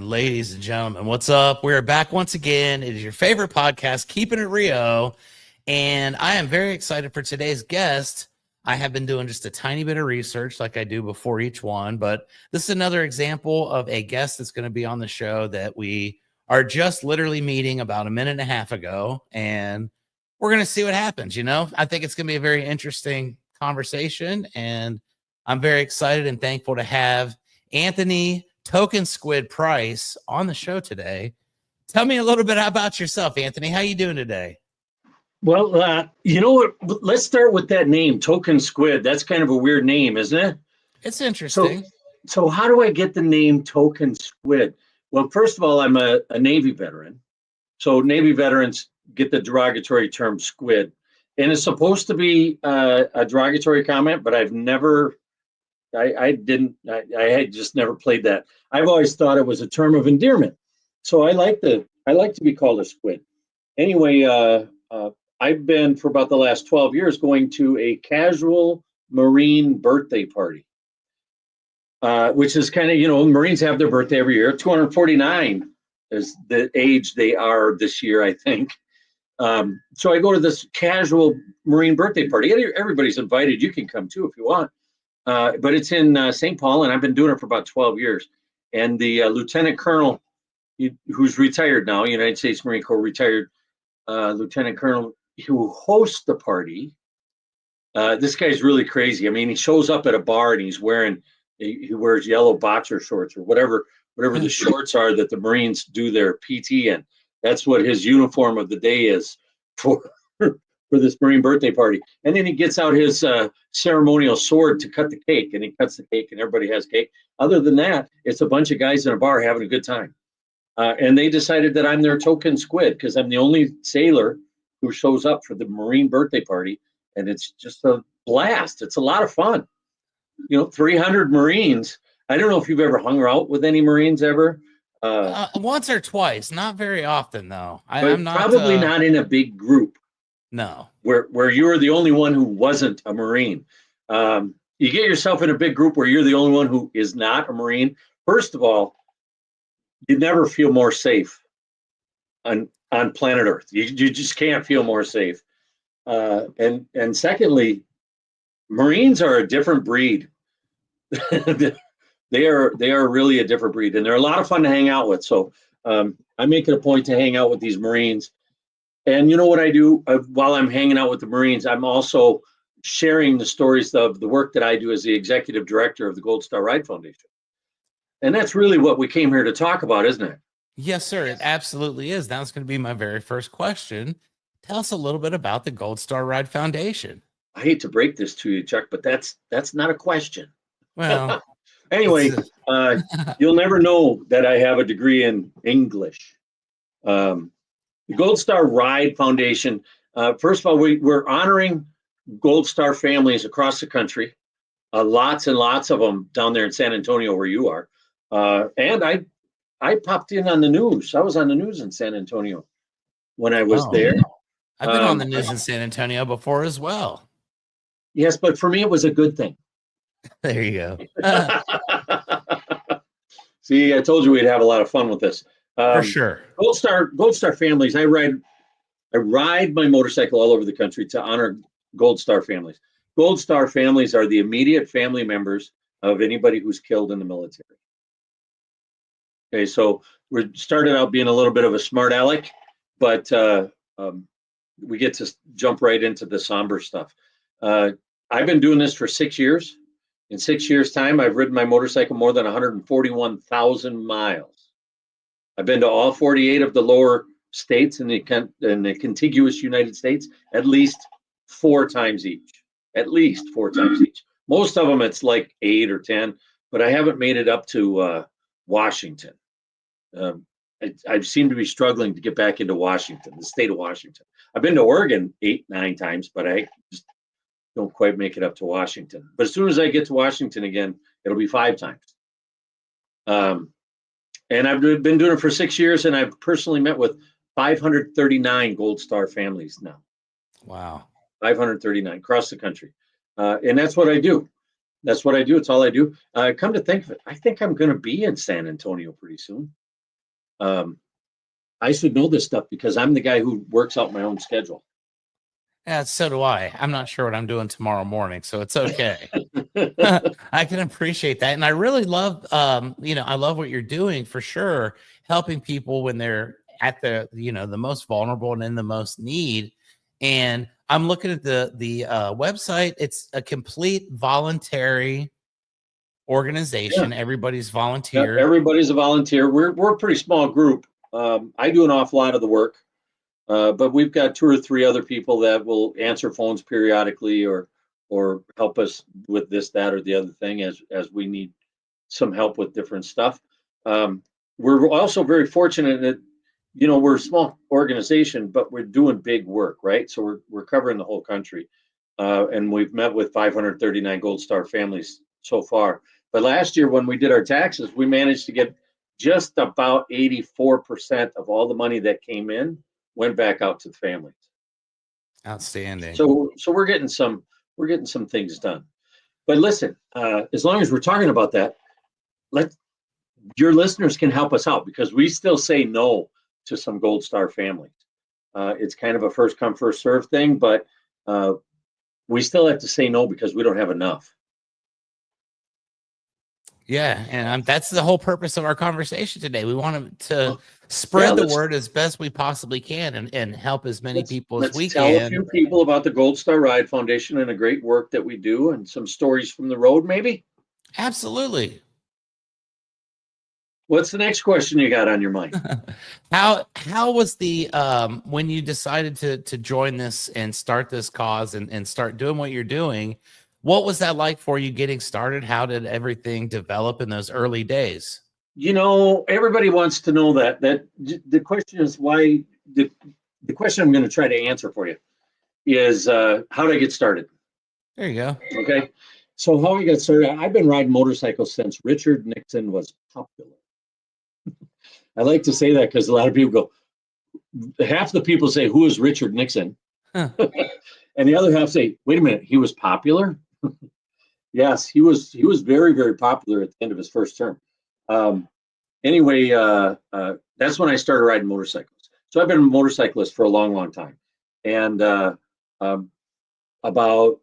on, ladies and gentlemen? What's up? We're back once again. It is your favorite podcast, Keeping It Rio, and I am very excited for today's guest. I have been doing just a tiny bit of research like I do before each one, but this is another example of a guest that's going to be on the show that we are just literally meeting about a minute and a half ago, and we're going to see what happens. I think it's going to be a very interesting conversation, and I'm very excited and thankful to have Anthony Token Squid Price on the show today. Tell me a little bit about yourself, Anthony. How you doing today? Well, you know what? Let's start with that name, Token Squid. That's kind of a weird name, isn't it? It's interesting. So how do I get the name Token Squid? Well, first of all, I'm a Navy veteran. So Navy veterans get the derogatory term squid. And it's supposed to be a derogatory comment, but I've never... I had just never played that. I've always thought it was a term of endearment. So I like to be called a squid. Anyway, I've been for about the last 12 years going to a casual Marine birthday party, which is kind of, Marines have their birthday every year. 249 is the age they are this year, I think. So I go to this casual Marine birthday party. Everybody's invited. You can come too if you want. But it's in St. Paul, and I've been doing it for about 12 years. And the lieutenant colonel, who's retired now, United States Marine Corps retired lieutenant colonel, who hosts the party. This guy's really crazy. I mean, he shows up at a bar and he wears yellow boxer shorts or whatever the shorts are that the Marines do their PT in. That's what his uniform of the day is for this Marine birthday party. And then he gets out his ceremonial sword to cut the cake, and he cuts the cake and everybody has cake. Other than that, it's a bunch of guys in a bar having a good time. And they decided that I'm their token squid because I'm the only sailor who shows up for the Marine birthday party. And it's just a blast. It's a lot of fun. 300 Marines. I don't know if you've ever hung out with any Marines ever. Once or twice, not very often though. I'm not probably not in a big group. No, where you're the only one who wasn't a Marine. You get yourself in a big group where you're the only one who is not a Marine. First of all, you never feel more safe on planet Earth. You just can't feel more safe. And secondly, Marines are a different breed. They are really a different breed, and they're a lot of fun to hang out with. So I make it a point to hang out with these Marines. And you know what I do while I'm hanging out with the Marines? I'm also sharing the stories of the work that I do as the executive director of the Gold Star Ride Foundation. And that's really what we came here to talk about, isn't it? Yes, sir. It absolutely is. That's going to be my very first question. Tell us a little bit about the Gold Star Ride Foundation. I hate to break this to you, Chuck, but that's not a question. Well, anyway, you'll never know that I have a degree in English. The Gold Star Ride Foundation, first of all, we're honoring Gold Star families across the country, lots and lots of them down there in San Antonio where you are. And I popped in on the news. I was on the news in San Antonio when I was there. I've been on the news in San Antonio before as well. Yes, but for me, it was a good thing. There you go. See, I told you we'd have a lot of fun with this. For sure. Gold Star families. I ride my motorcycle all over the country to honor Gold Star families. Gold Star families are the immediate family members of anybody who's killed in the military. Okay, so we started out being a little bit of a smart aleck, but we get to jump right into the somber stuff. I've been doing this for 6 years. In 6 years' time, I've ridden my motorcycle more than 141,000 miles. I've been to all 48 of the lower states in the contiguous United States at least 4 times each. At least 4 times each. Most of them it's like 8 or 10, but I haven't made it up to Washington. I seem to be struggling to get back into Washington, the state of Washington. I've been to Oregon 8, 9 times, but I just don't quite make it up to Washington. But as soon as I get to Washington again, it'll be 5 times. And I've been doing it for 6 years, and I've personally met with 539 Gold Star families now. Wow. 539 across the country. And that's what I do. That's what I do. It's all I do. Come to think of it, I think I'm going to be in San Antonio pretty soon. I should know this stuff because I'm the guy who works out my own schedule. Yeah, so do I. I'm not sure what I'm doing tomorrow morning, so it's okay. I can appreciate that. And I really love, I love what you're doing for sure, helping people when they're at the most vulnerable and in the most need. And I'm looking at the website. It's a complete voluntary Yeah, organization. Everybody's yeah, volunteer. everybody's a volunteer. We're a pretty small group. I do an awful lot of the work, but we've got 2 or 3 other people that will answer phones periodically or help us with this, that, or the other thing as we need some help with different stuff. Um, we're also very fortunate that we're a small organization, but we're doing big work, right? So we're covering the whole country, and we've met with 539 Gold Star families so far. But last year, when we did our taxes, we managed to get just about 84% of all the money that came in went back out to the families. Outstanding. So we're getting some things done. But listen, as long as we're talking about that, let your listeners can help us out because we still say no to some Gold Star families. It's kind of a first come first serve thing, but we still have to say no because we don't have enough. Yeah, and that's the whole purpose of our conversation today. We want to Yeah, spread the word as best we possibly can and help as many people as let's we tell a can. few people about the Gold Star Ride Foundation and the great work that we do, and some stories from the road. Maybe. Absolutely. What's the next question you got on your mind? How was the when you decided to join this and start this cause and start doing what you're doing? What was that like for you getting started? How did everything develop in those early days? Everybody wants to know that. The question is why. The question I'm going to try to answer for you is how did I get started? There you go. Okay. So how I got started, I've been riding motorcycles since Richard Nixon was popular. I like to say that because a lot of people half the people say, who is Richard Nixon? Huh. And the other half say, wait a minute, he was popular? Yes, he was very, very popular at the end of his first term. Um, anyway, that's when I started riding motorcycles. So I've been a motorcyclist for a long, long time. And about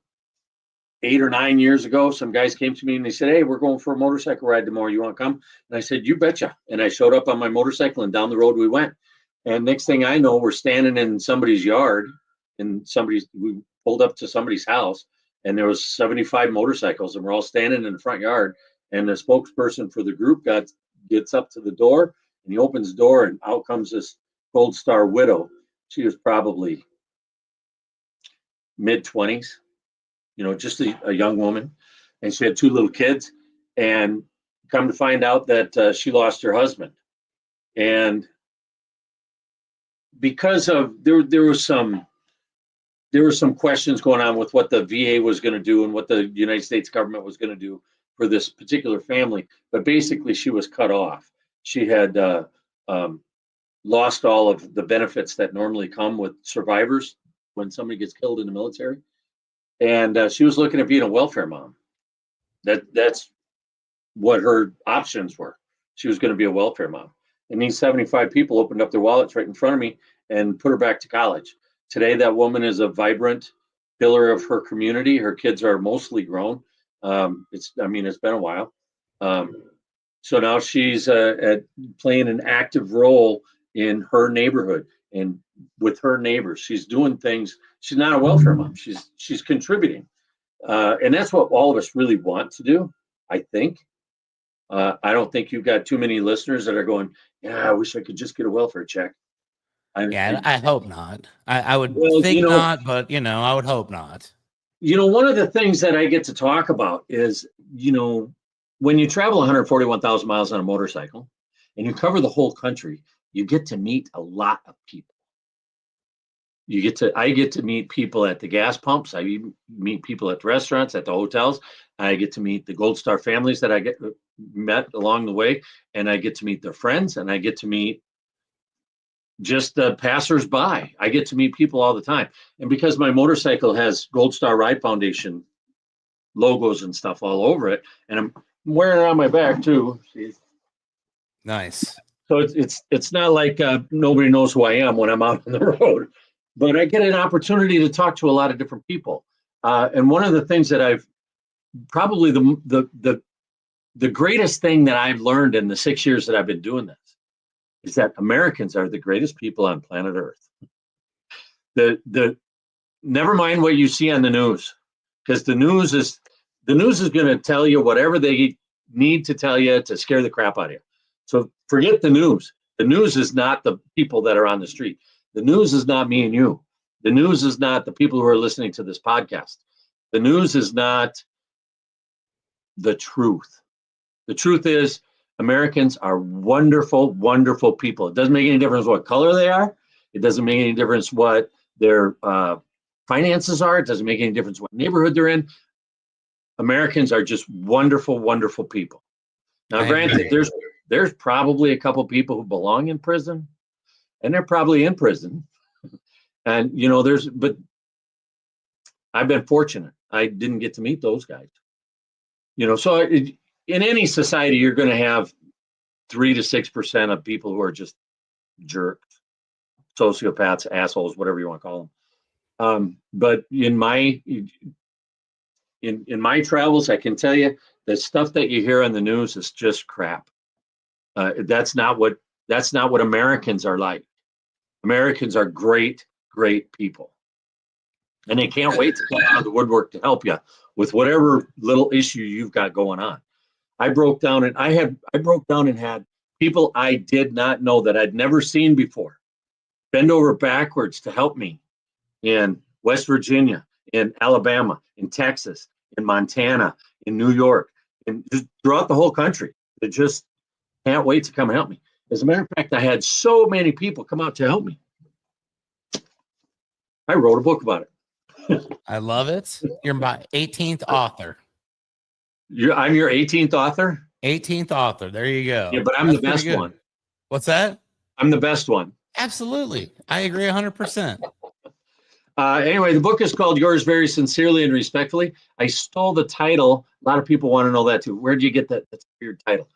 8 or 9 years ago, some guys came to me and they said, hey, we're going for a motorcycle ride tomorrow. You want to come? And I said, you betcha. And I showed up on my motorcycle and down the road we went. And next thing I know, we're standing in somebody's yard and we pulled up to somebody's house and there was 75 motorcycles and we're all standing in the front yard. And the spokesperson for the group gets up to the door and he opens the door and out comes this Gold Star widow. She was probably mid-20s, just a young woman, and she had 2 little kids. And come to find out that she lost her husband, and because of there was some questions going on with what the VA was going to do and what the United States government was going to do for this particular family. But basically, she was cut off. She had lost all of the benefits that normally come with survivors when somebody gets killed in the military, and she was looking at being a welfare mom. That's what her options were. She was going to be a welfare mom. And these 75 people opened up their wallets right in front of me and put her back to college. Today, that woman is a vibrant pillar of her community. Her kids are mostly grown. It's been a while. So now she's playing an active role in her neighborhood and with her neighbors. She's doing things. She's not a welfare mom. She's contributing, and that's what all of us really want to do, I think. I don't think you've got too many listeners that are going, yeah, I wish I could just get a welfare check. I hope not. I would Well, think not, but I would hope not. one of the things that I get to talk about is, when you travel 141,000 miles on a motorcycle and you cover the whole country, you get to meet a lot of people. I get to meet people at the gas pumps. I meet people at the restaurants, at the hotels. I get to meet the Gold Star families that I met along the way, and I get to meet their friends, and I get to meet just the passersby. I get to meet people all the time. And because my motorcycle has Gold Star Ride Foundation logos and stuff all over it, and I'm wearing it on my back too. See? Nice. So it's not like nobody knows who I am when I'm out on the road, but I get an opportunity to talk to a lot of different people. And one of the things that I've probably the greatest thing that I've learned in the 6 years that I've been doing this is that Americans are the greatest people on planet Earth. The never mind what you see on the news, because the news is going to tell you whatever they need to tell you to scare the crap out of you. So forget the news. The news is not the people that are on the street. The news is not me and you. The news is not the people who are listening to this podcast. The news is not the truth. The truth is Americans are wonderful, wonderful people. It doesn't make any difference what color they are. It doesn't make any difference what their finances are. It doesn't make any difference what neighborhood they're in. Americans are just wonderful, wonderful people. Now, granted, there's probably a couple people who belong in prison, and they're probably in prison. And but I've been fortunate. I didn't get to meet those guys. So in any society, you're going to have 3 to 6% of people who are just jerks, sociopaths, assholes, whatever you want to call them. But in my travels, I can tell you the stuff that you hear on the news is just crap. That's not what Americans are like. Americans are great, great people, and they can't wait to come out of the woodwork to help you with whatever little issue you've got going on. I broke down and had people I did not know that I'd never seen before bend over backwards to help me in West Virginia, in Alabama, in Texas, in Montana, in New York, and just throughout the whole country. They just can't wait to come help me. As a matter of fact, I had so many people come out to help me. I wrote a book about it. I love it. You're my 18th author. I'm your 18th author? 18th author. There you go. Yeah, but I'm the best one. What's that? I'm the best one. Absolutely. I agree 100%. Anyway, the book is called Yours Very Sincerely and Respectfully. I stole the title. A lot of people want to know that too. Where did you get that? That's a weird title.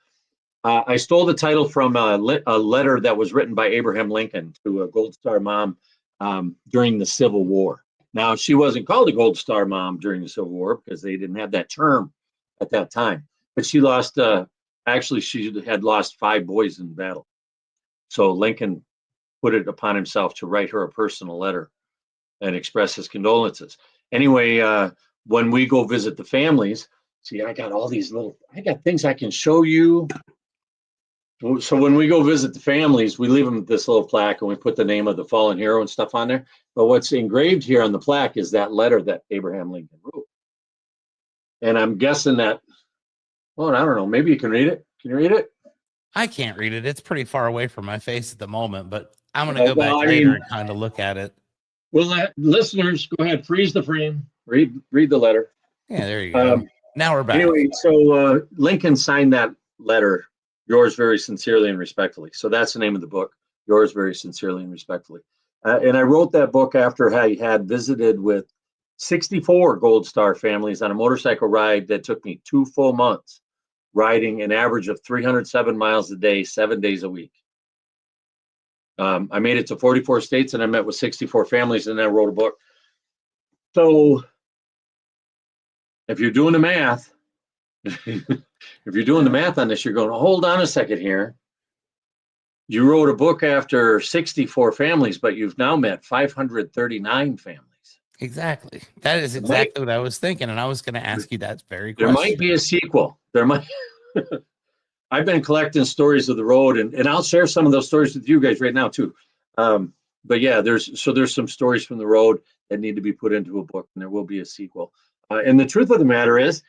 I stole the title from a letter that was written by Abraham Lincoln to a Gold Star mom during the Civil War. Now, she wasn't called a Gold Star mom during the Civil War because they didn't have that term at that time. But she lost, she had lost 5 boys in battle. So Lincoln put it upon himself to write her a personal letter and express his condolences. Anyway, when we go visit the families, see, I got things I can show you. So when we go visit the families, we leave them this little plaque and we put the name of the fallen hero and stuff on there. But what's engraved here on the plaque is that letter that Abraham Lincoln wrote. And I'm guessing that, well, I don't know, maybe you can read it. Can you read it? I can't read it. It's pretty far away from my face at the moment, but I'm going to go back later and kind of look at it. Well, listeners, go ahead, freeze the frame, read the letter. Yeah, there you go. Now we're back. Anyway, so Lincoln signed that letter, Yours Very Sincerely and Respectfully. So that's the name of the book, Yours Very Sincerely and Respectfully. And I wrote that book after I had visited with 64 Gold Star families on a motorcycle ride that took me 2 full months, riding an average of 307 miles a day, 7 days a week. I made it to 44 states and I met with 64 families and then I wrote a book. So if you're doing the math, if you're doing the math on this, you're going, hold on a second here. You wrote a book after 64 families, but you've now met 539 families. Exactly. That is exactly what I was thinking. And I was going to ask you that very question. There might be a sequel. There might. I've been collecting stories of the road, and I'll share some of those stories with you guys right now too. But yeah, there's some stories from the road that need to be put into a book, and there will be a sequel. And the truth of the matter is,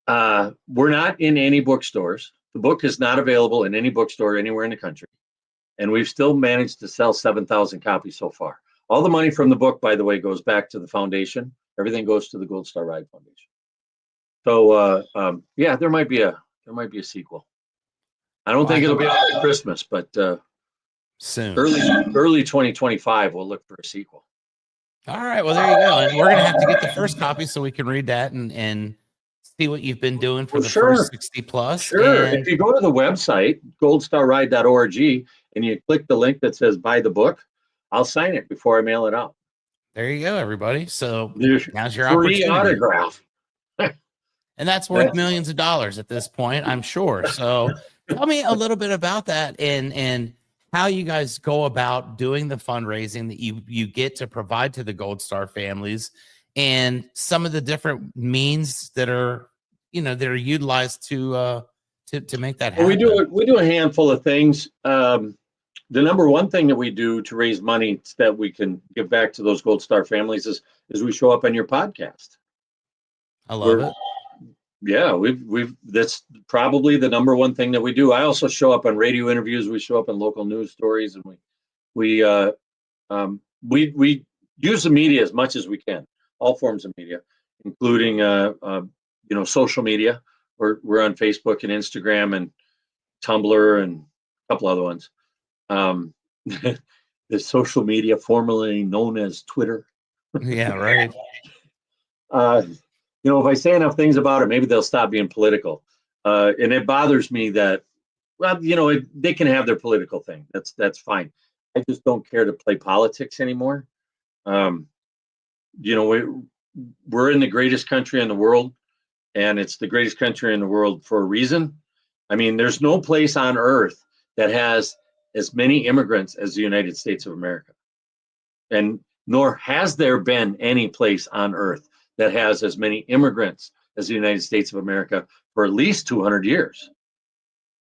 we're not in any bookstores. The book is not available in any bookstore anywhere in the country, and we've still managed to sell 7,000 copies so far. All the money from the book, by the way, goes back to the foundation. Everything goes to the Gold Star Ride Foundation. So yeah, there might be a sequel. I don't think it'll be after Christmas, but soon, early 2025, we'll look for a sequel. All right, well there you go, and we're gonna have to get the first copy so we can read that and see what you've been doing for Well, the sure. first 60 plus. Sure. And If you go to the website, goldstarride.org, and you click the link that says buy the book, I'll sign it before I mail it out. there you go, everybody. So There's now's your free opportunity. autograph. And that's worth millions of dollars at this point, I'm sure. So tell me a little bit about that and how you guys go about doing the fundraising that you get to provide to the Gold Star families and some of the different means that are, that are utilized to make that happen. Well, we do a handful of things. The number one thing that we do to raise money that we can give back to those Gold Star families is we show up on your podcast. I love it. Yeah, we've that's probably the number one thing that we do. I also show up on radio interviews. We show up in local news stories, and we use the media as much as we can, all forms of media, including social media. We're on Facebook and Instagram and Tumblr and a couple other ones. The social media formerly known as Twitter. Yeah, right. If I say enough things about it, maybe they'll stop being political. And it bothers me that, they can have their political thing. That's fine. I just don't care to play politics anymore. We're in the greatest country in the world, and it's the greatest country in the world for a reason. I mean, there's no place on earth that has as many immigrants as the United States of America. And nor has there been any place on earth that has as many immigrants as the United States of America for at least 200 years.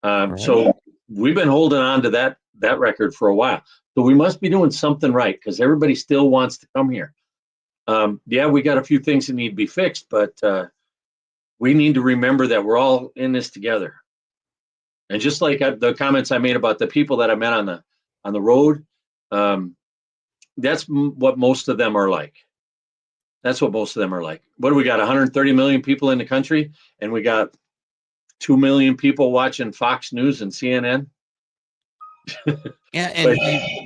Right. So we've been holding on to that record for a while. So we must be doing something right because everybody still wants to come here. We got a few things that need to be fixed, but we need to remember that we're all in this together. And just like the comments I made about the people that I met on the road, that's what most of them are like. That's what most of them are like. What do we got? 130 million people in the country, and we got 2 million people watching Fox News and CNN. Yeah, and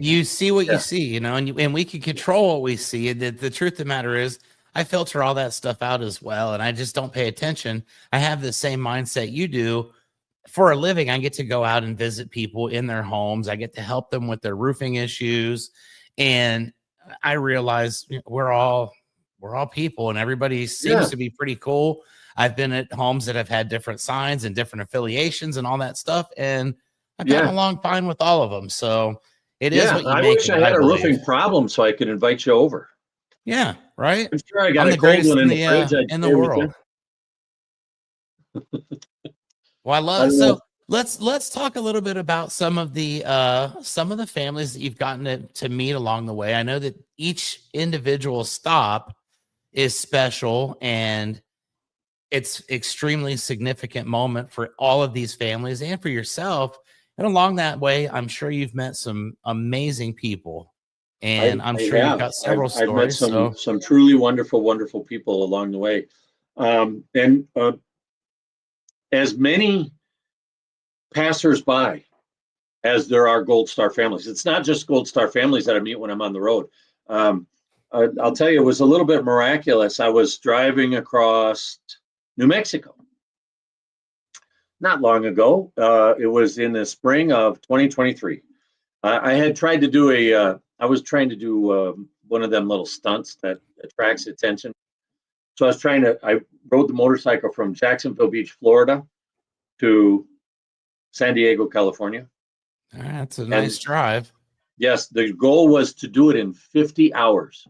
you see what you see, and we can control what we see. And the truth of the matter is, I filter all that stuff out as well, and I just don't pay attention. I have the same mindset you do. For a living, I get to go out and visit people in their homes. I get to help them with their roofing issues, and I realize we're all people, and everybody seems to be pretty cool. I've been at homes that have had different signs and different affiliations and all that stuff, and I've gotten along fine with all of them. So it is what you make. I wish I had a roofing problem so I could invite you over. Yeah, right. I'm sure I got a cold one in the fridge in the world. Well, I love it. So let's talk a little bit about some of the families that you've gotten to meet along the way. I know that each individual stop is special, and it's extremely significant moment for all of these families and for yourself. And along that way, I'm sure you've met some amazing people, and I'm sure you've got several stories. I've met some truly wonderful, wonderful people along the way. As many passersby as there are Gold Star families. It's not just Gold Star families that I meet when I'm on the road. I'll tell you, it was a little bit miraculous. I was driving across New Mexico not long ago. It was in the spring of 2023. I had tried to do one of them little stunts that attracts attention. So I rode the motorcycle from Jacksonville Beach, Florida to San Diego, California. That's a nice drive. Yes, the goal was to do it in 50 hours.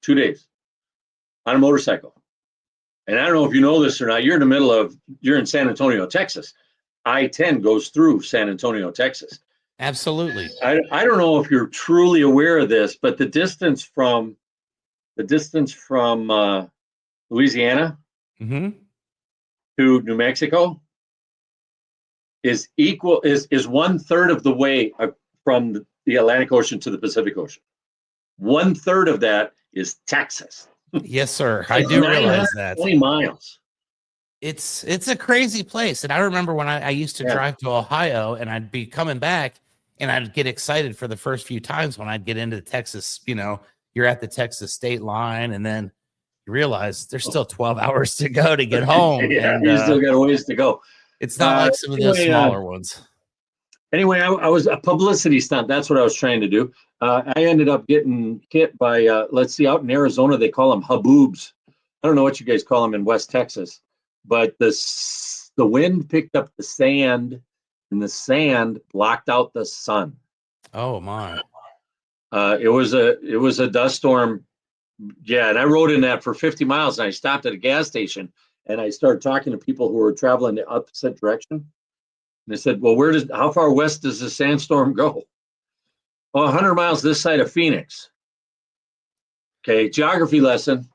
2 days on a motorcycle. And I don't know if you know this or not, you're in San Antonio, Texas. I-10 goes through San Antonio, Texas. Absolutely. I don't know if you're truly aware of this, but the distance from Louisiana to New Mexico is 1/3 of the way from the Atlantic Ocean to the Pacific Ocean. 1/3 of that is Texas. Yes, sir. I do realize that. 20 miles. It's a crazy place. And I remember when I used to drive to Ohio, and I'd be coming back, and I'd get excited for the first few times when I'd get into Texas. You're at the Texas state line, and then you realize there's still 12 hours to go to get home. Yeah, And you still got a ways to go. it's not like some of the smaller ones. Anyway, I was a publicity stunt. That's what I was trying to do. I ended up getting hit by, let's see, out in Arizona, they call them haboobs. I don't know what you guys call them in West Texas, but the wind picked up the sand, and the sand blocked out the sun. Oh my! It was a dust storm. Yeah, and I rode in that for 50 miles, and I stopped at a gas station, and I started talking to people who were traveling the opposite direction. And they said, "Well, how far west does the sandstorm go?" Well, 100 miles this side of Phoenix. Okay, geography lesson.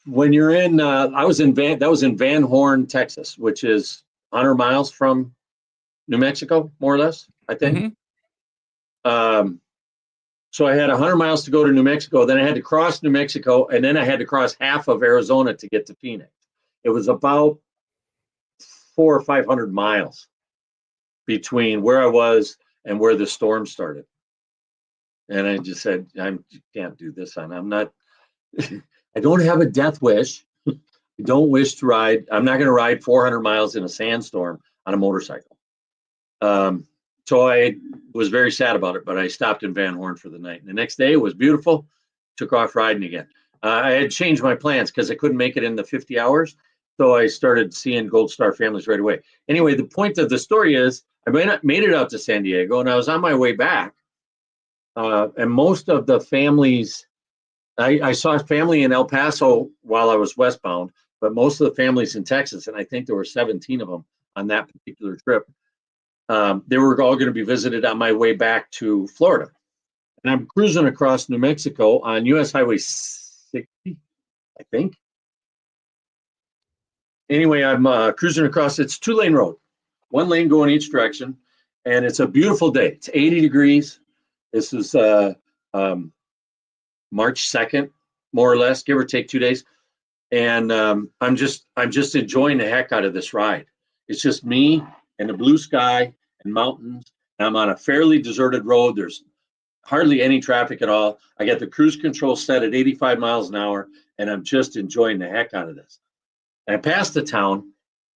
When you're in, that was in Van Horn, Texas, which is 100 miles from New Mexico, more or less, I think. Mm-hmm. So I had 100 miles to go to New Mexico. Then I had to cross New Mexico, and then I had to cross half of Arizona to get to Phoenix. It was about 400 or 500 miles between where I was and where the storm started. And I just said, I can't do this. I'm not. I don't have a death wish. I don't wish to ride. I'm not going to ride 400 miles in a sandstorm on a motorcycle. So I was very sad about it, but I stopped in Van Horn for the night. And the next day it was beautiful. Took off riding again. I had changed my plans because I couldn't make it in the 50 hours. So I started seeing Gold Star families right away. Anyway, the point of the story is I made it out to San Diego, and I was on my way back. And most of the families, I saw a family in El Paso while I was westbound, but most of the families in Texas, and I think there were 17 of them on that particular trip, they were all going to be visited on my way back to Florida. And I'm cruising across New Mexico on US Highway 60, I think. Anyway, I'm cruising across. It's 2-lane road, 1 lane going each direction, and it's a beautiful day. It's 80 degrees. This is March 2nd, more or less, give or take 2 days. And I'm just enjoying the heck out of this ride. It's just me and the blue sky and mountains. And I'm on a fairly deserted road. There's hardly any traffic at all. I got the cruise control set at 85 miles an hour, and I'm just enjoying the heck out of this. And I passed the town,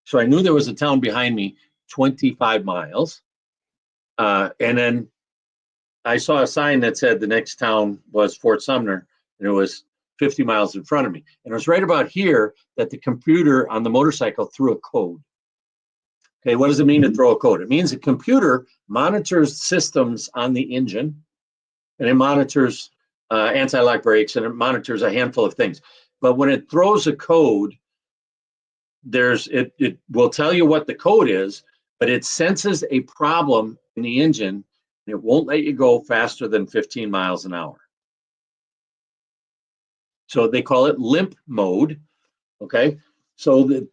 so I knew there was a town behind me, 25 miles. And then I saw a sign that said the next town was Fort Sumner, and it was 50 miles in front of me. And it was right about here that the computer on the motorcycle threw a code. Okay, what does it mean to throw a code? It means the computer monitors systems on the engine, and it monitors anti-lock brakes, and it monitors a handful of things. But when it throws a code, it will tell you what the code is, but it senses a problem in the engine, and it won't let you go faster than 15 miles an hour. So they call it limp mode. Okay, so the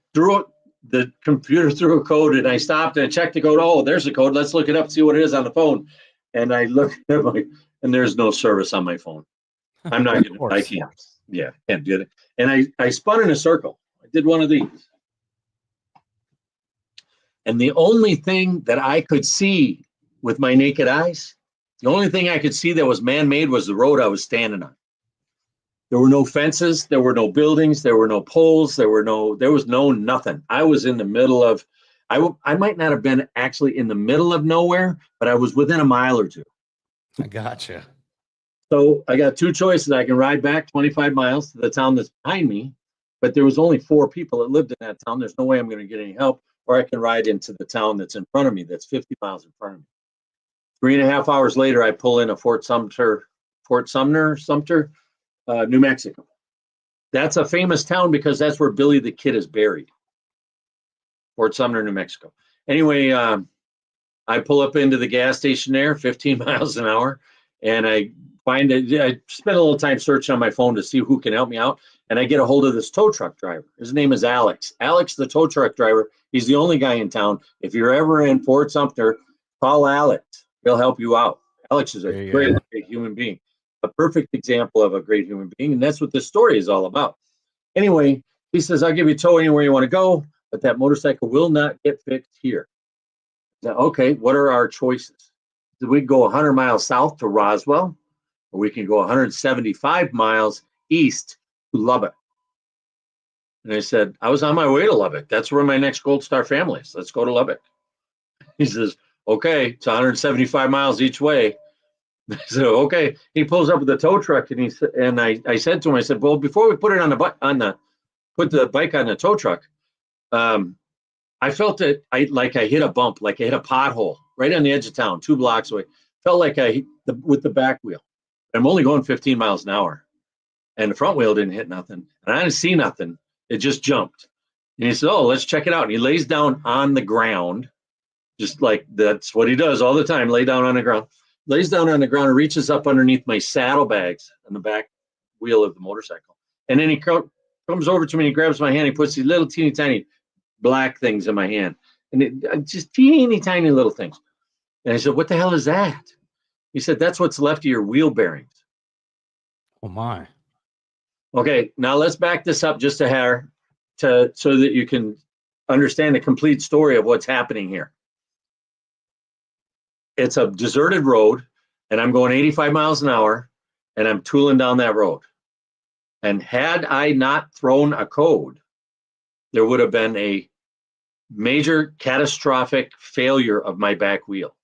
computer threw a code, and I stopped and I checked the code. Oh, there's the code. Let's look it up, see what it is on the phone. And I looked at and there's no service on my phone. I'm not gonna. I can't. Yeah, can't do it. And I spun in a circle. I did one of these. And the only thing that I could see with my naked eyes, the only thing I could see that was man-made was the road I was standing on. There were no fences, there were no buildings, there were no poles, there was no nothing. I was in the middle of, I might not have been actually in the middle of nowhere, but I was within a mile or two. I gotcha. So I got 2 choices. I can ride back 25 miles to the town that's behind me, but there was only 4 people that lived in that town. There's no way I'm going to get any help. Or I can ride into the town that's in front of me, that's 50 miles in front of me. 3.5 hours later, I pull in a Fort Sumner, New Mexico. That's a famous town because that's where Billy the Kid is buried. Fort Sumner, New Mexico. Anyway, I pull up into the gas station there, 15 miles an hour, and I spent a little time searching on my phone to see who can help me out, and I get a hold of this tow truck driver. His name is Alex. Alex, the tow truck driver, he's the only guy in town. If you're ever in Fort Sumner, call Alex. He'll help you out. Alex is a great human being, a perfect example of a great human being, and that's what this story is all about. Anyway, he says, I'll give you a tow anywhere you want to go, but that motorcycle will not get fixed here. Now, okay, what are our choices? We can go 100 miles south to Roswell, or we can go 175 miles east to Lubbock. And I said, I was on my way to Lubbock. That's where my next Gold Star family is. Let's go to Lubbock. He says, okay, it's 175 miles each way. So, okay. He pulls up with the tow truck and I said to him, I said, well, before we put it put the bike on the tow truck, I felt that I hit a bump, like I hit a pothole right on the edge of town, 2 blocks away. Felt like I hit with the back wheel. I'm only going 15 miles an hour. And the front wheel didn't hit nothing. And I didn't see nothing. It just jumped. And he said, oh, let's check it out. And he lays down on the ground, just like that's what he does all the time, lay down on the ground. Lays down on the ground and reaches up underneath my saddlebags on the back wheel of the motorcycle. And then he comes over to me and he grabs my hand. He puts these little teeny tiny black things in my hand. And just teeny tiny little things. And I said, what the hell is that? He said, that's what's left of your wheel bearings. Oh, my. Okay, now let's back this up just a hair so that you can understand the complete story of what's happening here. It's a deserted road, and I'm going 85 miles an hour, and I'm tooling down that road. And had I not thrown a code, there would have been a major catastrophic failure of my back wheel.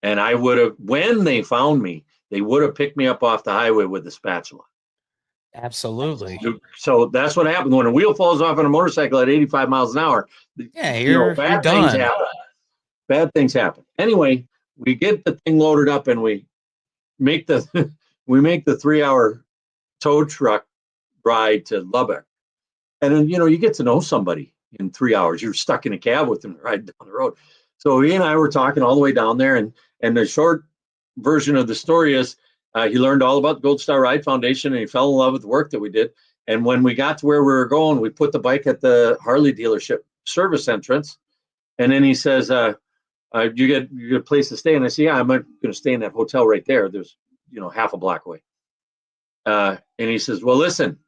And I would have, when they found me, they would have picked me up off the highway with a spatula. Absolutely. So that's what happened when a wheel falls off on a motorcycle at 85 miles an hour. Yeah, you're bad done. things happen. Bad things happen. Anyway, we get the thing loaded up and we make the 3-hour tow truck ride to Lubbock. And then, you get to know somebody in 3 hours. You're stuck in a cab with them right down the road. So he and I were talking all the way down there, and the short version of the story is he learned all about the Gold Star Ride Foundation, and he fell in love with the work that we did. And when we got to where we were going, we put the bike at the Harley dealership service entrance. And then he says, you get a place to stay? And I say, yeah, I'm going to stay in that hotel right there. There's, half a block away. And he says, well, listen,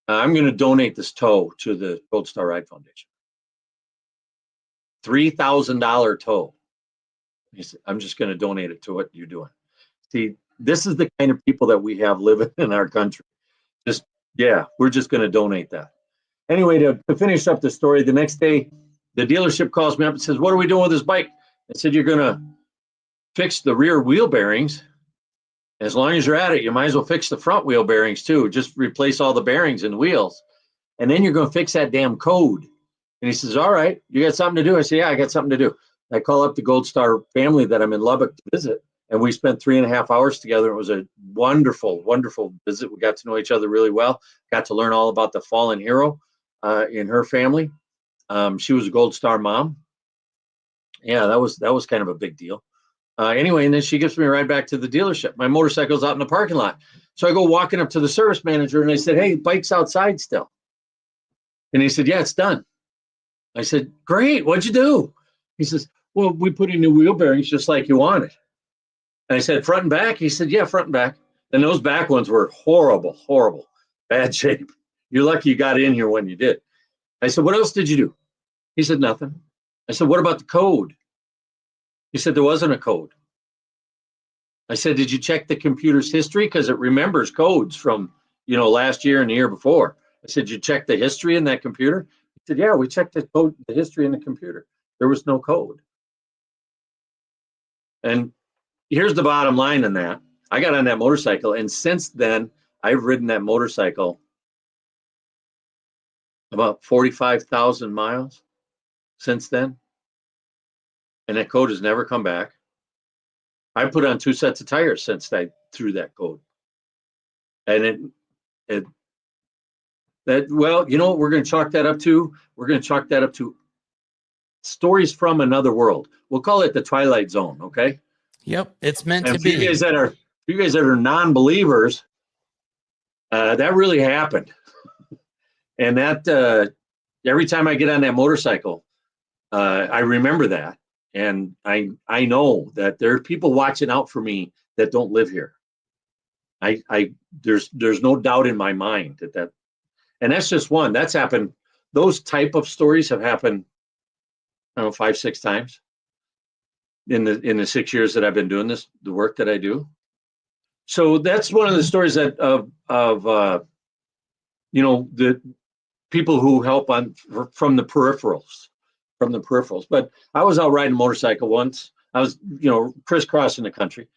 I'm going to donate this tow to the Gold Star Ride Foundation. $3,000 tow. He said, I'm just going to donate it to what you're doing. See, this is the kind of people that we have living in our country. We're just going to donate that. Anyway, to finish up the story, the next day, the dealership calls me up and says, what are we doing with this bike? I said, you're going to fix the rear wheel bearings. As long as you're at it, you might as well fix the front wheel bearings too. Just replace all the bearings and the wheels. And then you're going to fix that damn code. And he says, all right, you got something to do? I say, yeah, I got something to do. I call up the Gold Star family that I'm in Lubbock to visit. And we spent 3.5 hours together. It was a wonderful, wonderful visit. We got to know each other really well. Got to learn all about the fallen hero in her family. She was a Gold Star mom. Yeah, that was kind of a big deal. Anyway, and then she gives me a ride back to the dealership. My motorcycle's out in the parking lot. So I go walking up to the service manager and I said, hey, bike's outside still. And he said, yeah, it's done. I said, great, what'd you do? He says, well, we put in new wheel bearings just like you wanted. And I said, front and back? He said, yeah, front and back. And those back ones were horrible, horrible, bad shape. You're lucky you got in here when you did. I said, what else did you do? He said, nothing. I said, what about the code? He said, there wasn't a code. I said, did you check the computer's history? Because it remembers codes from, last year and the year before. I said, you check the history in that computer? He said, yeah, we checked the code, the history in the computer. There was no code. And here's the bottom line in that. I got on that motorcycle, and since then, I've ridden that motorcycle about 45,000 miles since then. And that code has never come back. I put on 2 sets of tires since I threw that code. And what we're going to chalk that up to? We're going to chalk that up to stories from another world. We'll call it the Twilight Zone, okay? Yep, it's meant And to be. you guys that are non-believers, that really happened. And that every time I get on that motorcycle, I remember that. And I know that there are people watching out for me that don't live here. There's no doubt in my mind that and that's just one. That's happened. Those type of stories have happened, I don't know, 5, 6 times in the 6 years that I've been doing this, the work that I do. So that's one of the stories that of the people who help from the peripherals, But I was out riding a motorcycle once. I was crisscrossing the country,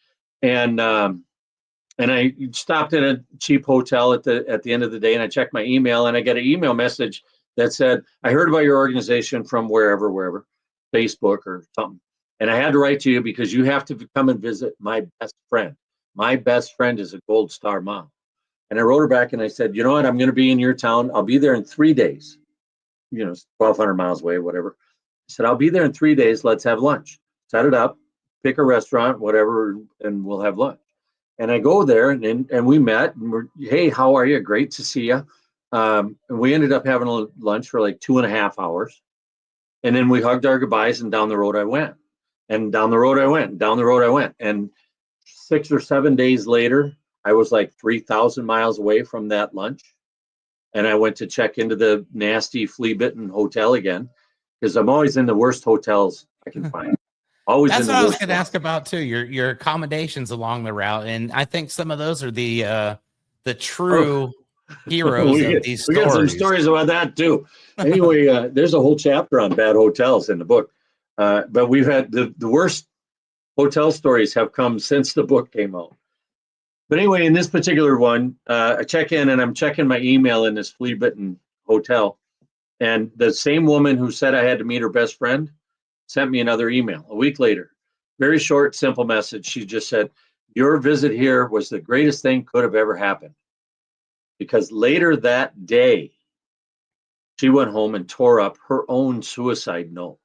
and I stopped in a cheap hotel at the end of the day, and I checked my email, and I got an email message that said, "I heard about your organization from wherever, Facebook or something, and I had to write to you because you have to come and visit my best friend. My best friend is a Gold Star mom." And I wrote her back and I said, "You know what? I'm going to be in your town. I'll be there in 3 days. 1,200 miles away, whatever." I said, "I'll be there in 3 days. Let's have lunch. Set it up, pick a restaurant, whatever, and we'll have lunch." And I go there and we met and "Hey, how are you? Great to see you." And we ended up having a lunch for like 2.5 hours. And then we hugged our goodbyes and down the road I went. And down the road I went, down the road I went. And 6 or 7 days later, I was like 3,000 miles away from that lunch. And I went to check into the nasty flea-bitten hotel again because I'm always in the worst hotels I can find. Always That's in the what I was worst going to ones. ask about too. Your accommodations along the route, and I think some of those are the Oh, true heroes of these we got some stories. stories about that too. Anyway, there's a whole chapter on bad hotels in the book. But we've had the worst hotel stories have come since the book came out. But anyway, in this particular one, I check in and I'm checking my email in this flea-bitten hotel. And the same woman who said I had to meet her best friend sent me another email a week later. Very short, simple message. She just said, "Your visit here was the greatest thing could have ever happened." Because later that day, she went home and tore up her own suicide note.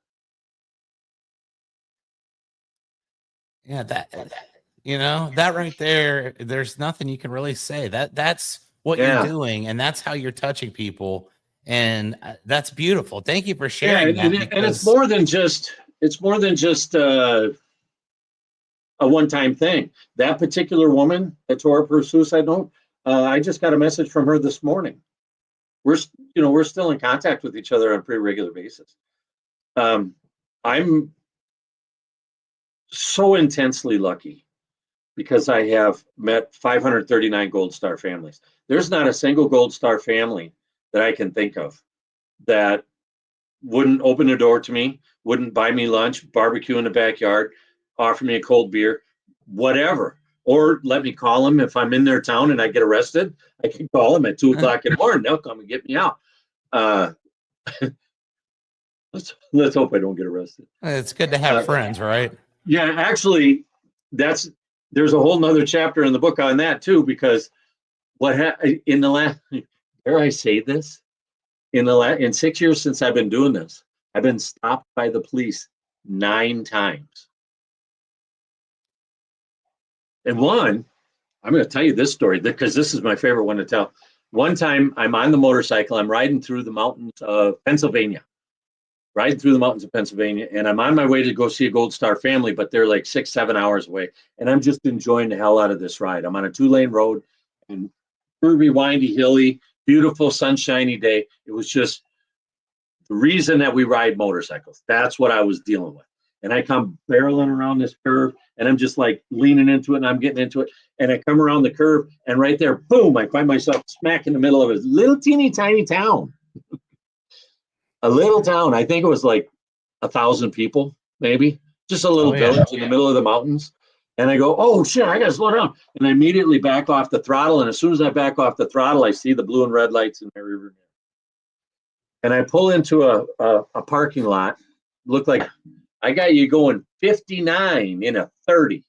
Yeah, that right there, there's nothing you can really say. That's what you're Yeah. doing, and that's how you're touching people, and that's beautiful. Thank you for Yeah. sharing that And it's because more than just a one-time thing. That particular woman that tore up her suicide note, I just got a message from her this morning. We're still in contact with each other on a pretty regular basis. I'm so intensely lucky because I have met 539 Gold Star families. There's not a single Gold Star family that I can think of that wouldn't open the door to me, wouldn't buy me lunch, barbecue in the backyard, offer me a cold beer, whatever. Or let me call them if I'm in their town and I get arrested. I can call them at 2 o'clock in the morning. They'll come and get me out. Uh, let's hope I don't get arrested. it's good to have Uh, friends, right? yeah, actually, that's there's a whole nother chapter in the book on that too, because in the last, dare I say this, in 6 years since I've been doing this, I've been stopped by the police 9 times. And one, I'm going to tell you this story because this is my favorite one to tell. One time I'm on the motorcycle, I'm riding through the mountains of Pennsylvania, and I'm on my way to go see a Gold Star family, but they're like 6, 7 hours away. And I'm just enjoying the hell out of this ride. I'm on a 2-lane road and curvy, windy, hilly, beautiful, sunshiny day. It was just the reason that we ride motorcycles. That's what I was dealing with. And I come barreling around this curve and I'm just like leaning into it and I'm getting into it. And I come around the curve and right there, boom, I find myself smack in the middle of a little teeny tiny town. A little town. I think it was like 1,000 people, maybe. Just a little Oh yeah. village in the middle of the mountains. And I go, "Oh shit, I gotta slow down." And I immediately back off the throttle. And as soon as I back off the throttle, I see the blue and red lights in my rear mirror. And I pull into a parking lot. Look like I got you going 59 in a 30.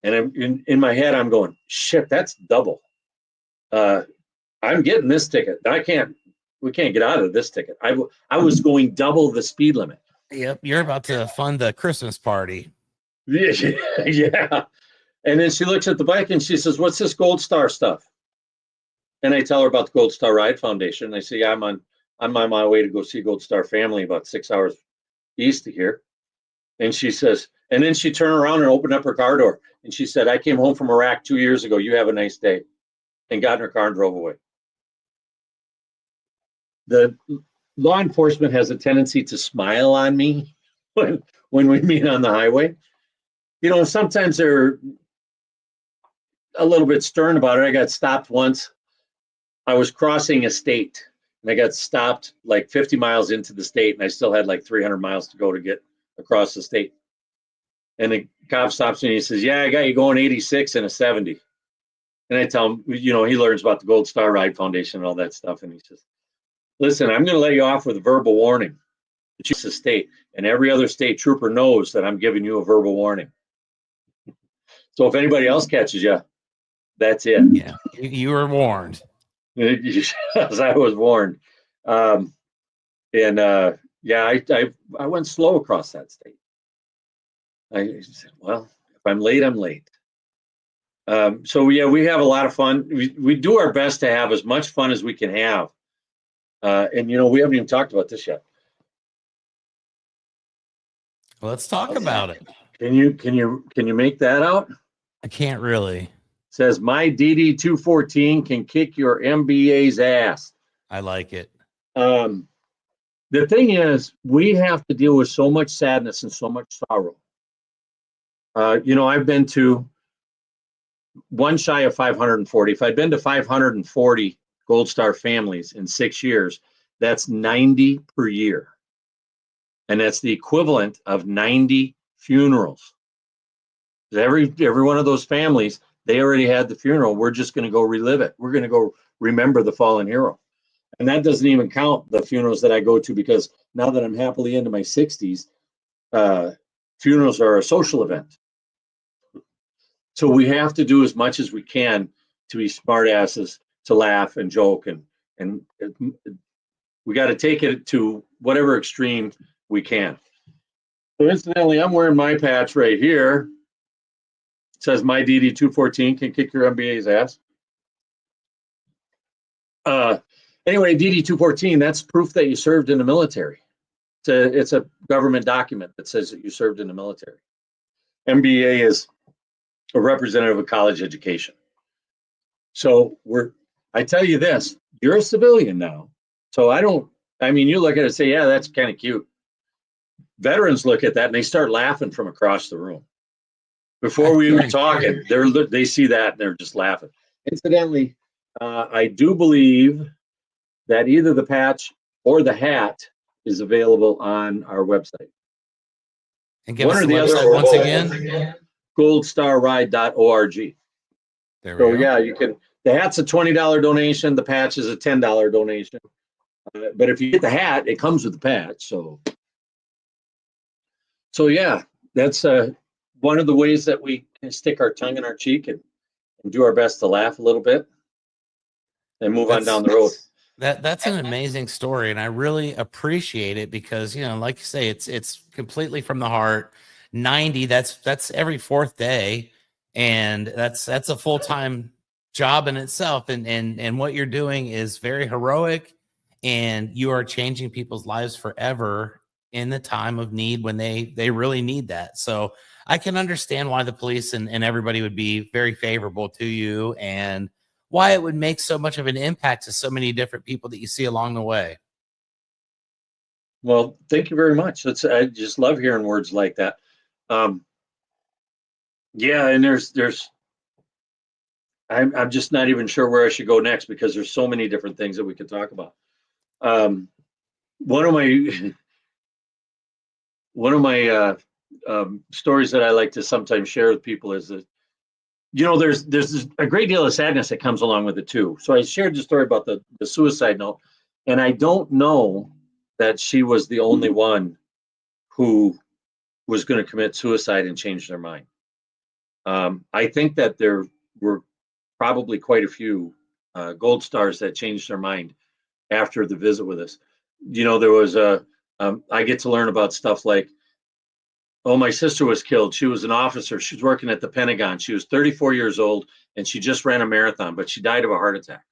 And I'm in my head, I'm going, "Shit, that's double. Uh, I'm getting this ticket. We can't get out of this ticket." I was going double the speed limit. Yep, you're about to fund the Christmas party. Yeah. And then she looks at the bike and she says, "What's this Gold Star stuff?" And I tell her about the Gold Star Ride Foundation. And I say, "Yeah, I'm on my way to go see Gold Star family about 6 hours east of here." And she says, and then she turned around and opened up her car door. And she said, "I came home from Iraq 2 years ago. You have a nice day." And got in her car and drove away. The law enforcement has a tendency to smile on me when we meet on the highway. Sometimes they're a little bit stern about it. I got stopped once. I was crossing a state, and I got stopped like 50 miles into the state, and I still had like 300 miles to go to get across the state. And the cop stops me and he says, "Yeah, I got you going 86 and a 70." And I tell him, he learns about the Gold Star Ride Foundation and all that stuff. And he says, "Listen, I'm going to let you off with a verbal warning. It's a state, and every other state trooper knows that I'm giving you a verbal warning. So if anybody else catches you, that's it." Yeah, you were warned. As I was warned. Yeah, I went slow across that state. I said, well, if I'm late, I'm late. So yeah, we have a lot of fun. We do our best to have as much fun as we can have. And we haven't even talked about this yet. Let's talk about it. Can you make that out? I can't really. It says my DD-214 can kick your MBA's ass. I like it. The thing is, we have to deal with so much sadness and so much sorrow. I've been to one shy of 540. If I'd been to 540 Gold Star families in 6 years, that's 90 per year. And that's the equivalent of 90 funerals. Every one of those families, they already had the funeral. We're just going to go relive it. We're going to go remember the fallen hero. And that doesn't even count the funerals that I go to, because now that I'm happily into my 60s, funerals are a social event. So we have to do as much as we can to be smart asses, to laugh and joke, and we got to take it to whatever extreme we can. So incidentally, I'm wearing my patch right here. It says my DD-214 can kick your MBA's ass. Anyway, DD-214, that's proof that you served in the military. It's a government document that says that you served in the military. MBA is a representative of college education. So I tell you this, you're a civilian now. So you look at it and say, yeah, that's kind of cute. Veterans look at that and they start laughing from across the room. Before we even talking, they see that and they're just laughing. Incidentally, I do believe that either the patch or the hat is available on our website. And give us the website once again. goldstarride.org. There we go. Yeah, you can. The hat's a $20 donation. The patch is a $10 donation. But if you get the hat, it comes with the patch. So yeah, that's one of the ways that we can stick our tongue in our cheek and do our best to laugh a little bit and move on down the road. That's an amazing story, and I really appreciate it because, like you say, it's completely from the heart. 90, that's every fourth day, and that's a full-time job in itself, and what you're doing is very heroic, and you are changing people's lives forever in the time of need when they really need that. So I can understand why the police and everybody would be very favorable to you, and why it would make so much of an impact to so many different people that you see along the way. Well, thank you very much. I just love hearing words like that. Yeah, and I'm just not even sure where I should go next, because there's so many different things that we could talk about. One of my stories that I like to sometimes share with people is that, there's a great deal of sadness that comes along with it too. So I shared the story about the suicide note, and I don't know that she was the only one who was going to commit suicide and change their mind. I think that there were probably quite a few Gold Stars that changed their mind after the visit with us. There was I get to learn about stuff like, oh, my sister was killed. She was an officer. She's working at the Pentagon. She was 34 years old, and she just ran a marathon, but she died of a heart attack.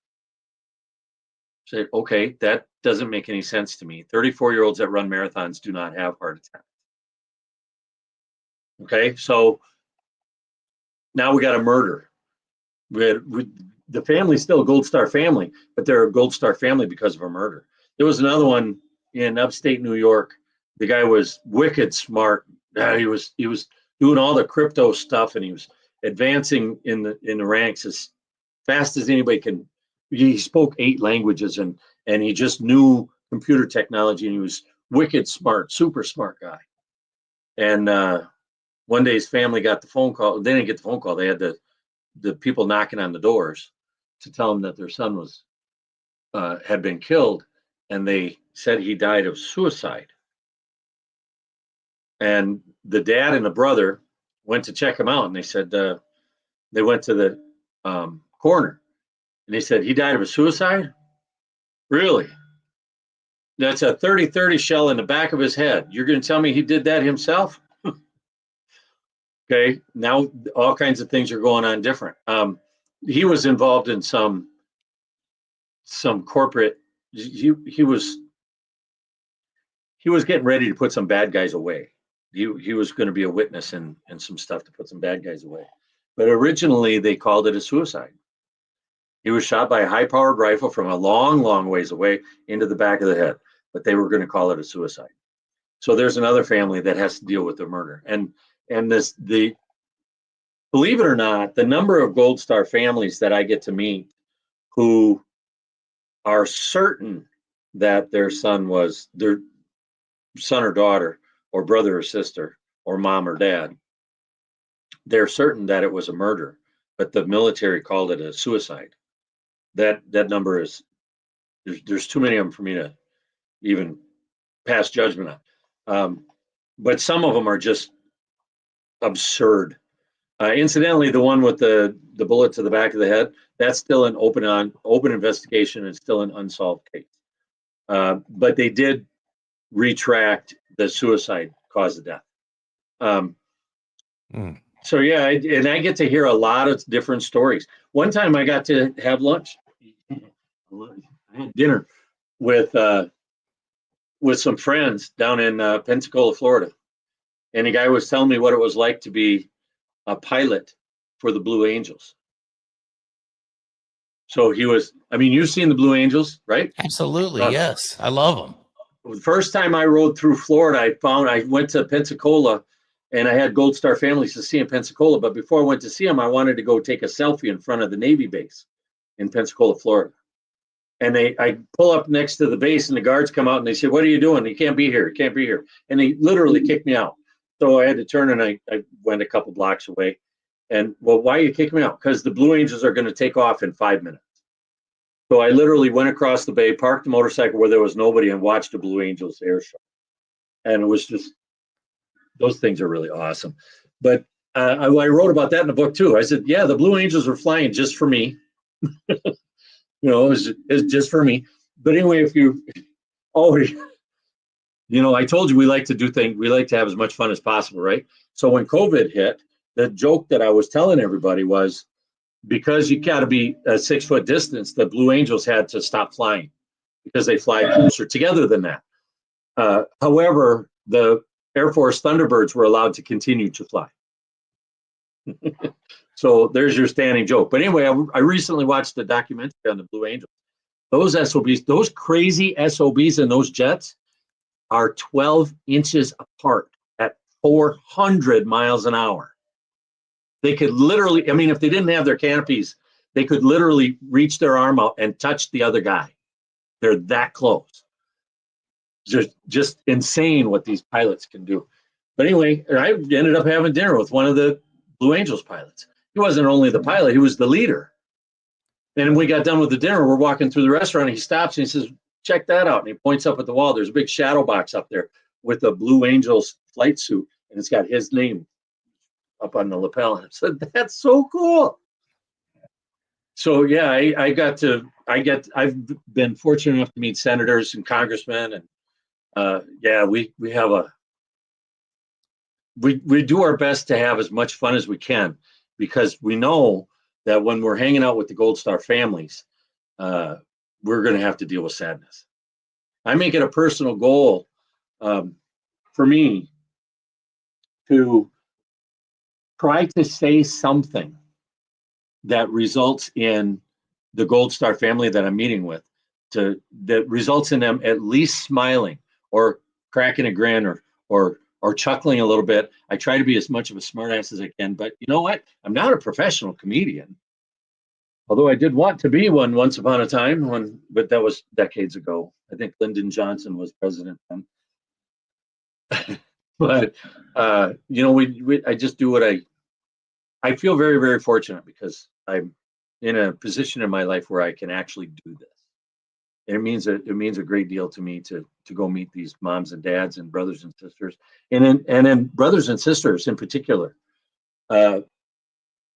I said, okay, that doesn't make any sense to me. 34-year-olds that run marathons do not have heart attacks. Okay, so now we got a murder. The family's still a Gold Star family, but they're a Gold Star family because of a murder. There was another one in upstate New York. The guy was wicked smart. He was doing all the crypto stuff, and he was advancing in the ranks as fast as anybody can. He spoke 8 languages, and he just knew computer technology, and he was wicked smart, super smart guy. And one day his family got the phone call. They didn't get the phone call. They had the people knocking on the doors to tell them that their son was had been killed, and they said he died of suicide. And the dad and the brother went to check him out, and they said they went to the coroner, and they said he died of a suicide. Really? That's a 30-30 shell in the back of his head. You're going to tell me he did that himself? Okay, now all kinds of things are going on different. He was involved in some corporate. He was getting ready to put some bad guys away. He was going to be a witness in some stuff to put some bad guys away. But originally they called it a suicide. He was shot by a high-powered rifle from a long, long ways away into the back of the head, but they were going to call it a suicide. So there's another family that has to deal with the murder. And believe it or not, the number of Gold Star families that I get to meet who are certain that their son or daughter or brother or sister or mom or dad, they're certain that it was a murder, but the military called it a suicide. That number is, there's too many of them for me to even pass judgment on. But some of them are just absurd. Incidentally, the one with the bullet to the back of the head, that's still an open investigation and still an unsolved case. But they did retract the suicide cause of death. So yeah, and I get to hear a lot of different stories. One time I got to have lunch, I had dinner with some friends down in Pensacola, Florida, and the guy was telling me what it was like to be a pilot for the Blue Angels. So he was, I mean, you've seen the Blue Angels, right? Absolutely, yes. I love them. The first time I rode through Florida, I went to Pensacola, and I had Gold Star families to see in Pensacola. But before I went to see them, I wanted to go take a selfie in front of the Navy base in Pensacola, Florida. And I pull up next to the base, and the guards come out, and they say, "What are you doing? You can't be here. You can't be here." And they literally kicked me out. So I had to turn, and I went a couple blocks away. And, well, why are you kicking me out? Because the Blue Angels are going to take off in 5 minutes. So I literally went across the bay, parked the motorcycle where there was nobody, and watched the Blue Angels air show. And it was just, those things are really awesome. But I wrote about that in the book too. I said, yeah, the Blue Angels were flying just for me. It was just for me. But anyway, I told you we like to do things, we like to have as much fun as possible, right? So when COVID hit, the joke that I was telling everybody was, because you got to be a 6 foot distance, the Blue Angels had to stop flying because they fly closer together than that. However, the Air Force Thunderbirds were allowed to continue to fly. So there's your standing joke. But anyway, I recently watched a documentary on the Blue Angels. Those SOBs, those crazy SOBs in those jets are 12 inches apart at 400 miles an hour. They could literally, I mean, if they didn't have their canopies, they could literally reach their arm out and touch the other guy. They're that close. Just insane what these pilots can do. But anyway, I ended up having dinner with one of the Blue Angels pilots. He wasn't only the pilot, he was the leader. And we got done with the dinner. We're walking through the restaurant, and he stops and he says, "Check that out." And he points up at the wall. There's a big shadow box up there with a Blue Angels flight suit, and it's got his name up on the lapel. And I said, "That's so cool." So yeah, I've been fortunate enough to meet senators and congressmen, and yeah, we do our best to have as much fun as we can, because we know that when we're hanging out with the Gold Star families, we're going to have to deal with sadness. I make it a personal goal for me to try to say something that results in the Gold Star family that I'm meeting with, that results in them at least smiling or cracking a grin or or chuckling a little bit. I try to be as much of a smartass as I can, but you know what? I'm not a professional comedian. Although I did want to be one once upon a time, but that was decades ago. I think Lyndon Johnson was president then. But I just do what I feel very, very fortunate because I'm in a position in my life where I can actually do this. And it means a great deal to me to go meet these moms and dads and brothers and sisters, and then brothers and sisters in particular, uh,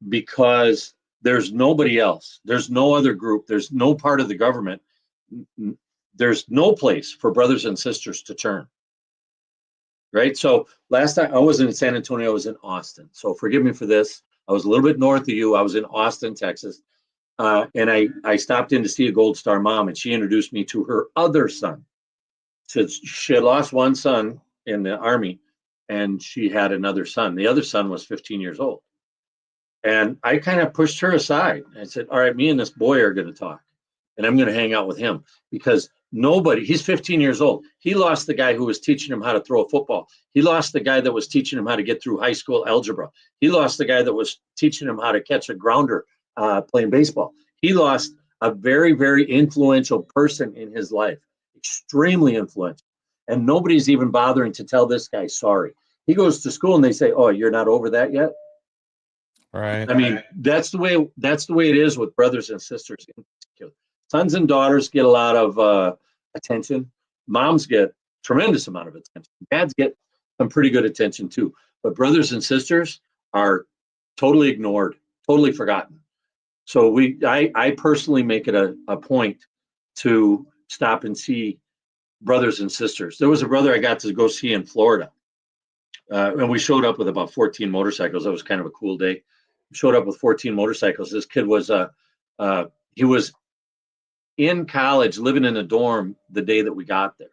because there's nobody else. There's no other group. There's no part of the government. There's no place for brothers and sisters to turn. Right. So last time I wasn't in San Antonio, I was in Austin. So forgive me for this. I was a little bit north of you. I was in Austin, Texas. And I stopped in to see a Gold Star mom, and she introduced me to her other son. So she had lost one son in the Army, and she had another son. The other son was 15 years old. And I kind of pushed her aside. I said, all right, me and this boy are going to talk, and I'm going to hang out with him because he's 15 years old. He lost the guy who was teaching him how to throw a football. He lost the guy that was teaching him how to get through high school algebra. He lost the guy that was teaching him how to catch a grounder playing baseball. He lost a very, very influential person in his life, extremely influential. And nobody's even bothering to tell this guy sorry. He goes to school and they say, oh, you're not over that yet? Right. I mean, that's the way it is with brothers and sisters in particular. Sons and daughters get a lot of attention. Moms get tremendous amount of attention. Dads get some pretty good attention too. But brothers and sisters are totally ignored, totally forgotten. So I personally make it a point to stop and see brothers and sisters. There was a brother I got to go see in Florida. And we showed up with about 14 motorcycles. That was kind of a cool day. We showed up with 14 motorcycles. This kid was he was in college, living in a dorm the day that we got there.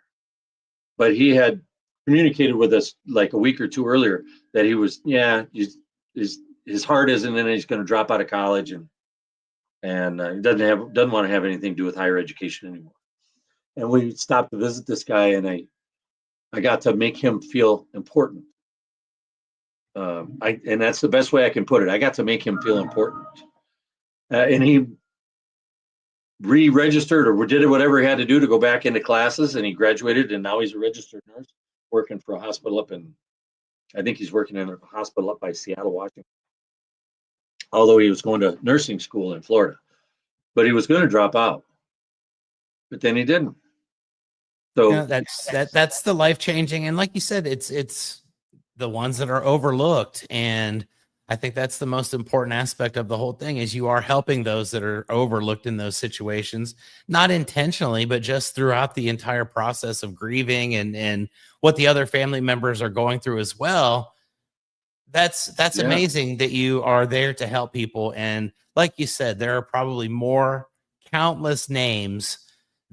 But he had communicated with us like a week or two earlier that he was, his heart isn't in it. He's going to drop out of college and he doesn't want to have anything to do with higher education anymore. And we stopped to visit this guy, and I got to make him feel important. And that's the best way I can put it. I got to make him feel important, and he re-registered or did whatever he had to do to go back into classes, and he graduated, and now he's a registered nurse working for a hospital I think he's working in a hospital up by Seattle, Washington. Although he was going to nursing school in Florida, but he was going to drop out, but then he didn't. So yeah, that's the life changing, and like you said, it's the ones that are overlooked, and I think that's the most important aspect of the whole thing is you are helping those that are overlooked in those situations, not intentionally, but just throughout the entire process of grieving and what the other family members are going through as well. That's amazing that you are there to help people. And like you said, there are probably countless names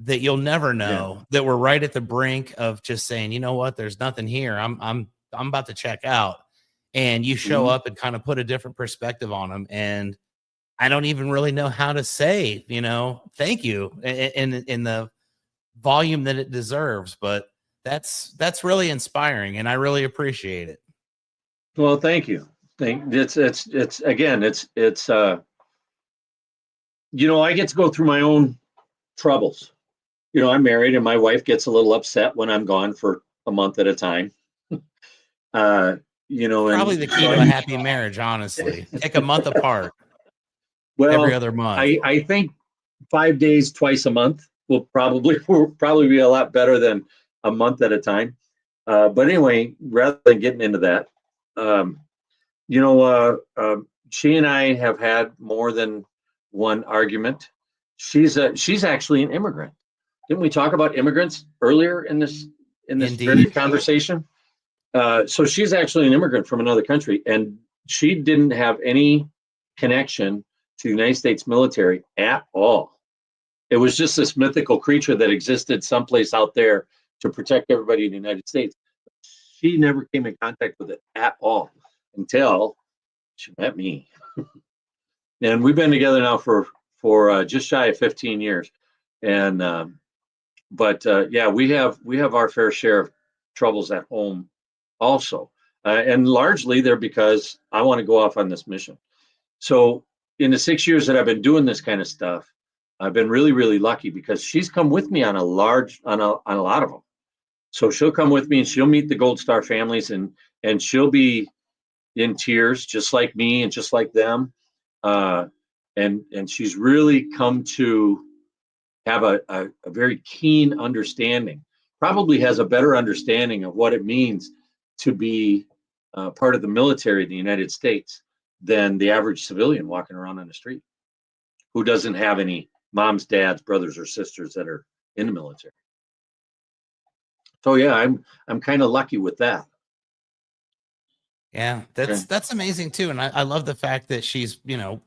that you'll never know that were right at the brink of just saying, you know what, there's nothing here. I'm about to check out. And you show up and kind of put a different perspective on them. And I don't even really know how to say, thank you in the volume that it deserves. But that's really inspiring, and I really appreciate it. Well, thank you. It's again, I get to go through my own troubles. I'm married, and my wife gets a little upset when I'm gone for a month at a time. Probably the key to a happy marriage, honestly. Take a month apart. Every other month. I think 5 days, twice a month will probably be a lot better than a month at a time. But anyway, rather than getting into that, she and I have had more than one argument. She's actually an immigrant. Didn't we talk about immigrants earlier in this very conversation? So she's actually an immigrant from another country, and she didn't have any connection to the United States military at all. It was just this mythical creature that existed someplace out there to protect everybody in the United States. She never came in contact with it at all until she met me. And we've been together now for just shy of 15 years. And we have our fair share of troubles at home also. And largely they're because I want to go off on this mission. So in the 6 years that I've been doing this kind of stuff, I've been really, really lucky because she's come with me on a lot of them. So she'll come with me and she'll meet the Gold Star families, and she'll be in tears, just like me and just like them. And she's really come to have a very keen understanding, probably has a better understanding of what it means to be part of the military in the United States than the average civilian walking around on the street who doesn't have any moms, dads, brothers, or sisters that are in the military. So yeah, I'm kind of lucky with that. Yeah, that's amazing too. And I love the fact that she's,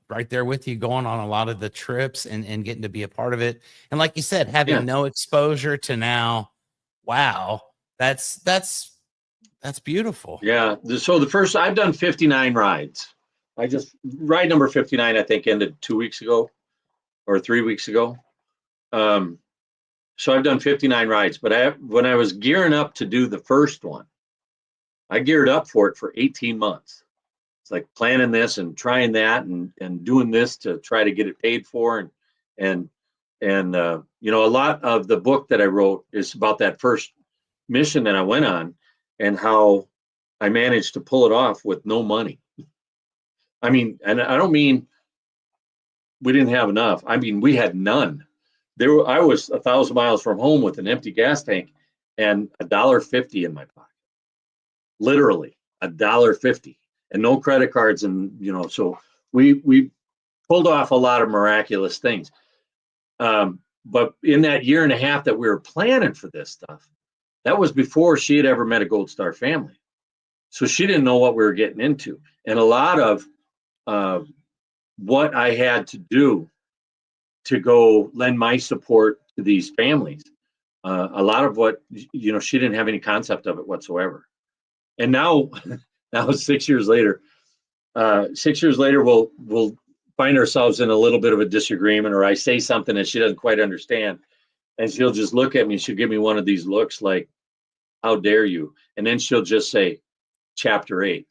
right there with you going on a lot of the trips and getting to be a part of it. And like you said, having no exposure to now, wow, that's beautiful. Yeah. So the first, I've done 59 rides. Ride number 59, I think, ended 2 weeks ago or 3 weeks ago. So I've done 59 rides, but when I was gearing up to do the first one, I geared up for it for 18 months. It's like planning this and trying that and doing this to try to get it paid for. And a lot of the book that I wrote is about that first mission that I went on and how I managed to pull it off with no money. I mean, and I don't mean we didn't have enough. I mean, we had none. I was 1,000 miles from home with an empty gas tank and $1.50 in my pocket. Literally $1.50 and no credit cards. And, so we pulled off a lot of miraculous things. But in that year and a half that we were planning for this stuff, that was before she had ever met a Gold Star family. So she didn't know what we were getting into. And a lot of what I had to do to go lend my support to these families, a lot of what, she didn't have any concept of it whatsoever. And now 6 years later, we'll find ourselves in a little bit of a disagreement, or I say something that she doesn't quite understand. And she'll just look at me. She'll give me one of these looks like, how dare you? And then she'll just say, chapter 8.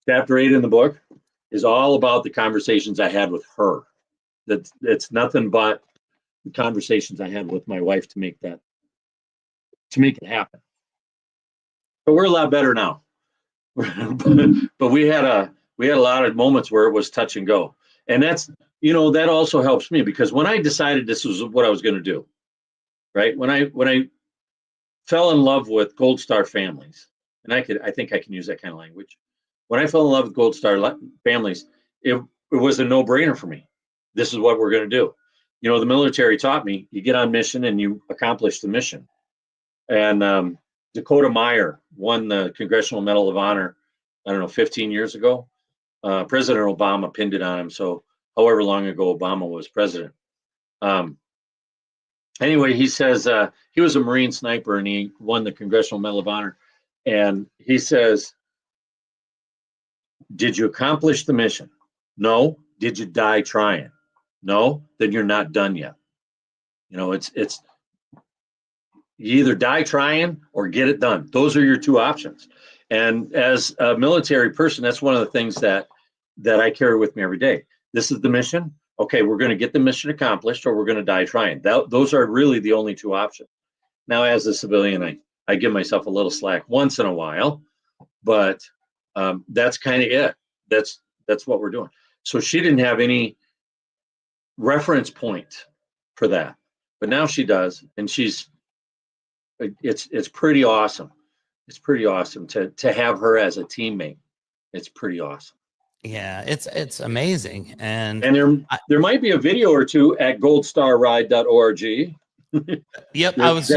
Chapter 8 in the book is all about the conversations I had with her. It's nothing but the conversations I had with my wife to make it happen. But we're a lot better now. But we had a lot of moments where it was touch and go. And that's, that also helps me, because when I decided this was what I was going to do, right? When I fell in love with Gold Star families, and I think I can use that kind of language. When I fell in love with Gold Star families, it was a no-brainer for me. This is what we're going to do. The military taught me, you get on mission and you accomplish the mission. And Dakota Meyer won the Congressional Medal of Honor, 15 years ago. President Obama pinned it on him. So however long ago Obama was president. Anyway, he says he was a Marine sniper and he won the Congressional Medal of Honor. And he says, did you accomplish the mission? No. Did you die trying? No. Then you're not done yet. It's you either die trying or get it done. Those are your two options. And as a military person, that's one of the things that I carry with me every day. This is the mission. Okay, we're going to get the mission accomplished, or we're going to die trying. Those are really the only two options. Now, as a civilian, I give myself a little slack once in a while, but that's kind of it. That's what we're doing. So she didn't have any reference point for that, but now she does, and it's pretty awesome. It's pretty awesome to have her as a teammate. It's pretty awesome. Yeah, it's amazing. And there might be a video or two at goldstarride.org. Yep, I was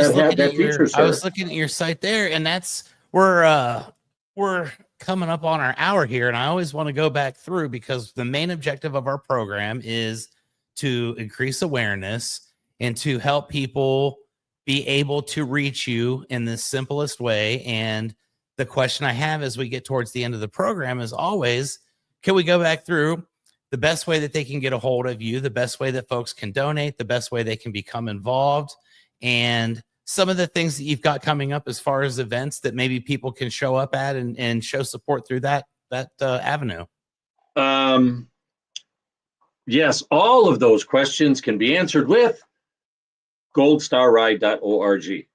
looking at your site there, and that's we're coming up on our hour here, and I always want to go back through, because the main objective of our program is to increase awareness and to help people be able to reach you in the simplest way. And the question I have as we get towards the end of the program is always, can we go back through the best way that they can get a hold of you, the best way that folks can donate, the best way they can become involved, and some of the things that you've got coming up as far as events that maybe people can show up at and show support through that avenue? Yes, all of those questions can be answered with goldstarride.org.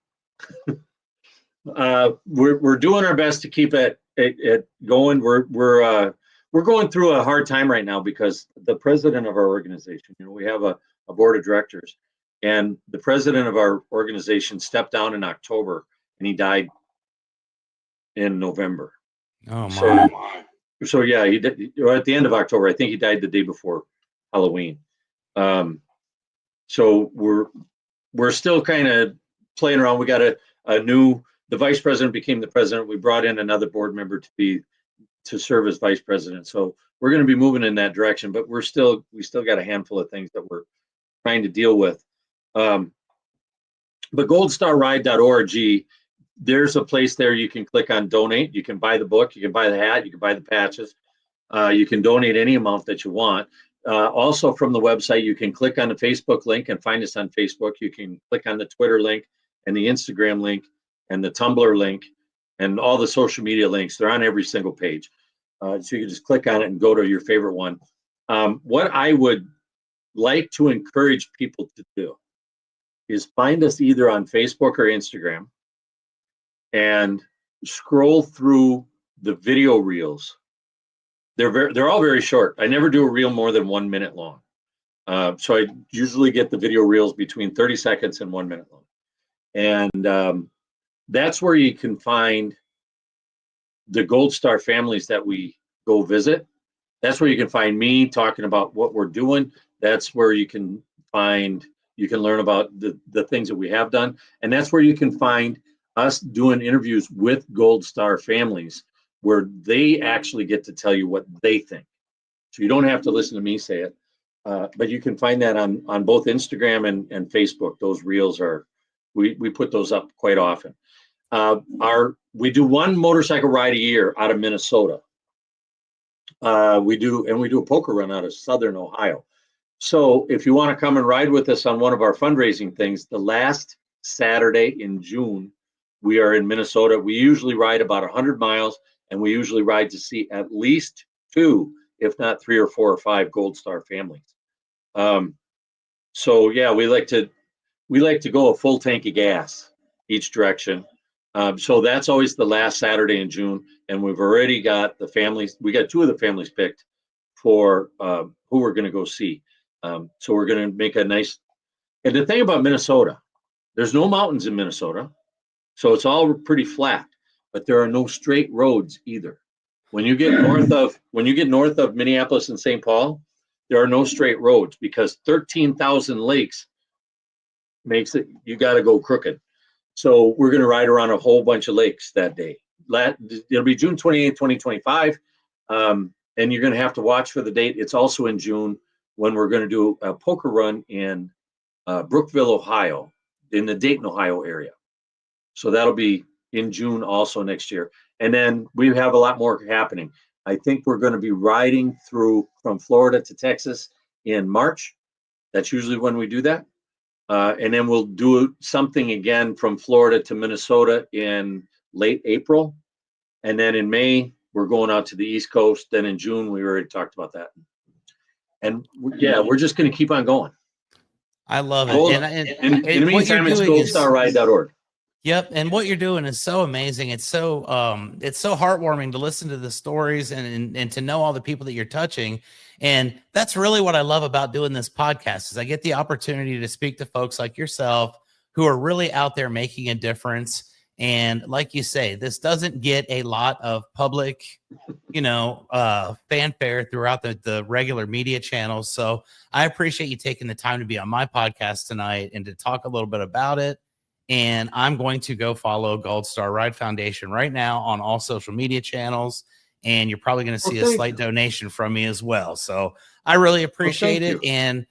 We're doing our best to keep it going. We're going through a hard time right now because the president of our organization, we have a board of directors, and the president of our organization stepped down in October and he died in November. Oh my. So yeah, he did, at the end of October. I think he died the day before Halloween. So we're still kind of playing around. We got the vice president became the president. We brought in another board member to serve as vice president. So we're going to be moving in that direction, but we still got a handful of things that we're trying to deal with. But goldstarride.org, there's a place there you can click on donate. You can buy the book, you can buy the hat, you can buy the patches. You can donate any amount that you want. Also from the website, you can click on the Facebook link and find us on Facebook. You can click on the Twitter link and the Instagram link and the Tumblr link and all the social media links. They're on every single page. So you can just click on it and go to your favorite one. What I would like to encourage people to do is find us either on Facebook or Instagram and scroll through the video reels. They're all very short. I never do a reel more than 1 minute long. So I usually get the video reels between 30 seconds and 1 minute long. And that's where you can find the Gold Star families that we go visit. That's where you can find me talking about what we're doing. That's where you can learn about the things that we have done. And that's where you can find us doing interviews with Gold Star families where they actually get to tell you what they think. So you don't have to listen to me say it, but you can find that on both Instagram and Facebook. Those reels we put those up quite often. We do one motorcycle ride a year out of Minnesota. We do a poker run out of Southern Ohio. So if you want to come and ride with us on one of our fundraising things, the last Saturday in June, we are in Minnesota. We usually ride about 100 miles, and we usually ride to see at least 2, if not 3 or 4 or 5 Gold Star families. So yeah, we like to go a full tank of gas each direction. So that's always the last Saturday in June, and we've already got the families. We got 2 of the families picked for who we're going to go see. So we're going to make a nice. And the thing about Minnesota, there's no mountains in Minnesota, so it's all pretty flat. But there are no straight roads either. When you get north of Minneapolis and St. Paul, there are no straight roads because 13,000 lakes makes it you got to go crooked. So we're going to ride around a whole bunch of lakes that day. It'll be June 28th, 2025, and you're going to have to watch for the date. It's also in June when we're going to do a poker run in Brookville, Ohio, in the Dayton, Ohio area. So that'll be in June also next year. And then we have a lot more happening. I think we're going to be riding through from Florida to Texas in March. That's usually when we do that. And then we'll do something again from Florida to Minnesota in late April. And then in May, we're going out to the East Coast. Then in June, we already talked about that. And yeah, we're just going to keep on going. I love it. In the meantime, it's goldstarride.org. Yep, and what you're doing is so amazing. It's so heartwarming to listen to the stories and to know all the people that you're touching. And that's really what I love about doing this podcast is I get the opportunity to speak to folks like yourself who are really out there making a difference. And like you say, this doesn't get a lot of public, fanfare throughout the regular media channels. So I appreciate you taking the time to be on my podcast tonight and to talk a little bit about it. And I'm going to go follow Gold Star Ride Foundation right now on all social media channels. And you're probably going to see a slight donation from me as well. So I really appreciate it. And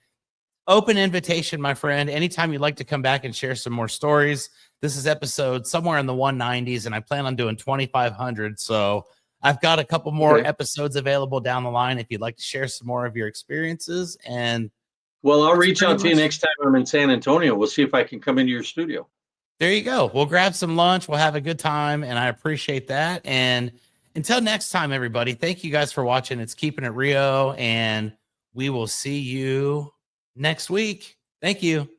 open invitation, my friend. Anytime you'd like to come back and share some more stories, this is episode somewhere in the 190s, and I plan on doing 2,500. So I've got a couple more episodes available down the line if you'd like to share some more of your experiences. And well, I'll reach out to you next time I'm in San Antonio. We'll see if I can come into your studio. There you go. We'll grab some lunch. We'll have a good time, and I appreciate that. And until next time, everybody, thank you guys for watching. It's Keeping It Rio, and we will see you next week. Thank you.